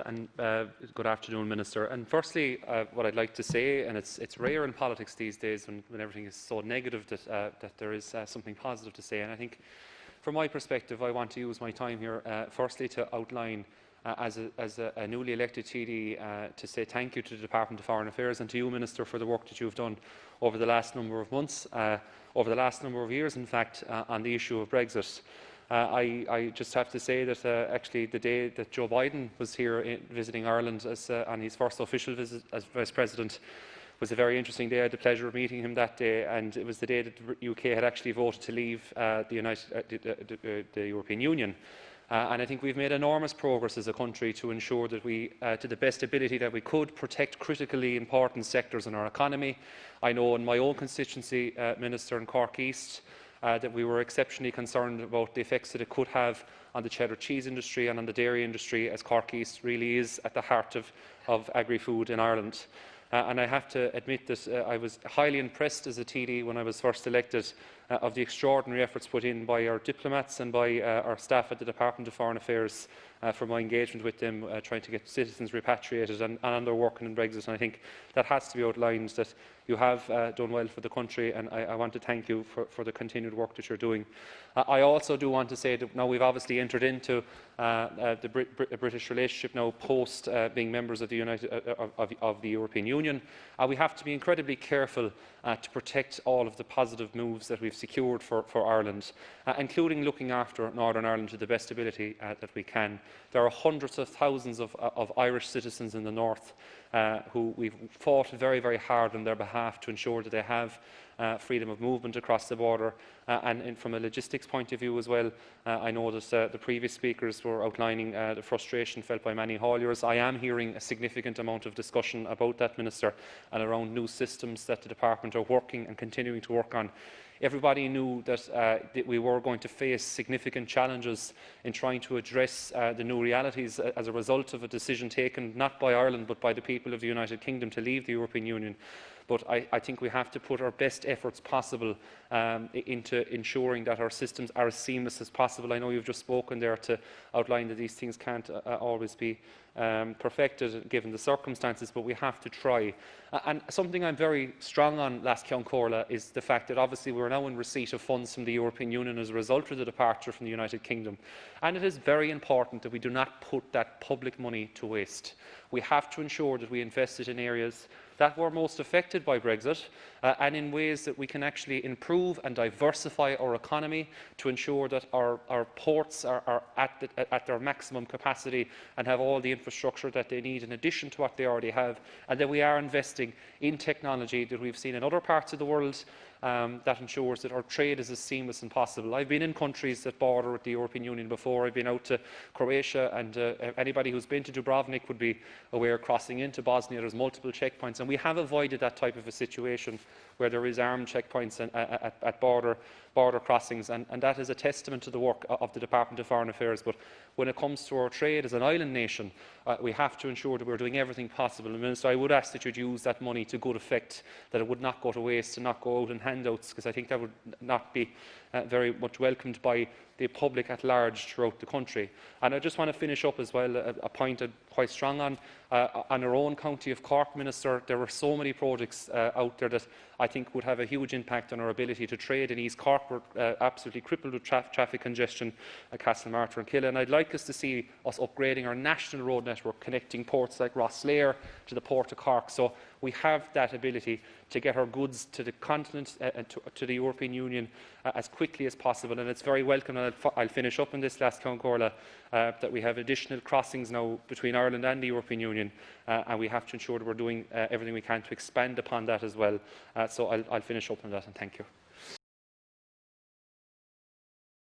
And good afternoon, Minister. And firstly, what I'd like to say, and it's rare in politics these days when everything is so negative that there is something positive to say. And I think, from my perspective, I want to use my time here firstly to outline, as a newly elected TD, to say thank you to the Department of Foreign Affairs and to you, Minister, for the work that you have done over the last number of months, over the last number of years, in fact, on the issue of Brexit. I just have to say that actually the day that Joe Biden was here visiting Ireland on his first official visit as Vice President was a very interesting day. I had the pleasure of meeting him that day, and it was the day that the UK had actually voted to leave the European Union. And I think we've made enormous progress as a country to ensure that we, to the best ability that we could, protect critically important sectors in our economy. I know in my own constituency, Minister, in Cork East, that we were exceptionally concerned about the effects that it could have on the cheddar cheese industry and on the dairy industry, as Cork East really is at the heart of agri-food in Ireland. And I have to admit that I was highly impressed as a TD when I was first elected of the extraordinary efforts put in by our diplomats and by our staff at the Department of Foreign Affairs for my engagement with them, trying to get citizens repatriated and on their work in Brexit. And I think that has to be outlined, that you have done well for the country, and I want to thank you for the continued work that you're doing. I also do want to say that now we've obviously entered into the British relationship now post being members of the European Union. We have to be incredibly careful to protect all of the positive moves that we've secured for Ireland, including looking after Northern Ireland to the best ability that we can. There are hundreds of thousands of Irish citizens in the north who we've fought very, very hard on their behalf to ensure that they have freedom of movement across the border. And from a logistics point of view as well, I know that the previous speakers were outlining the frustration felt by many hauliers. I am hearing a significant amount of discussion about that, Minister, and around new systems that the Department are working and continuing to work on. Everybody knew that we were going to face significant challenges in trying to address the new realities as a result of a decision taken not by Ireland but by the people of the United Kingdom to leave the European Union. But I think we have to put our best efforts possible into ensuring that our systems are as seamless as possible. I know you've just spoken there to outline that these things can't always be perfected given the circumstances, but we have to try. And something I'm very strong on, Las Corla, is the fact that obviously we're now in receipt of funds from the European Union as a result of the departure from the United Kingdom. And it is very important that we do not put that public money to waste. We have to ensure that we invest it in areas that were most affected by Brexit and in ways that we can actually improve and diversify our economy to ensure that our ports are at their maximum capacity and have all the infrastructure that they need in addition to what they already have, and that we are investing in technology that we've seen in other parts of the world that ensures that our trade is as seamless as possible. I've been in countries that border with the European Union before. I've been out to Croatia, and anybody who's been to Dubrovnik would be aware crossing into Bosnia there's multiple checkpoints, and we have avoided that type of a situation where there is armed checkpoints at border crossings, and that is a testament to the work of the Department of Foreign Affairs. But when it comes to our trade as an island nation, we have to ensure that we're doing everything possible. And Minister, I would ask that you'd use that money to good effect, that it would not go to waste and not go out in handouts, because I think that would not be very much welcomed by the public at large throughout the country. And I just want to finish up as well, a point I'm quite strong on our own county of Cork, Minister. There are so many projects out there that I think would have a huge impact on our ability to trade in East Cork. We're absolutely crippled with traffic congestion at Castlemartyr and Killa, and I'd like us to see us upgrading our national road network, connecting ports like Rosslare to the port of Cork, so we have that ability to get our goods to the continent and to the European Union as quickly as possible. And it's very welcome, and I'll finish up on this last Corla, that we have additional crossings now between Ireland and the European Union, and we have to ensure that we're doing everything we can to expand upon that as well. So I'll finish up on that, and thank you.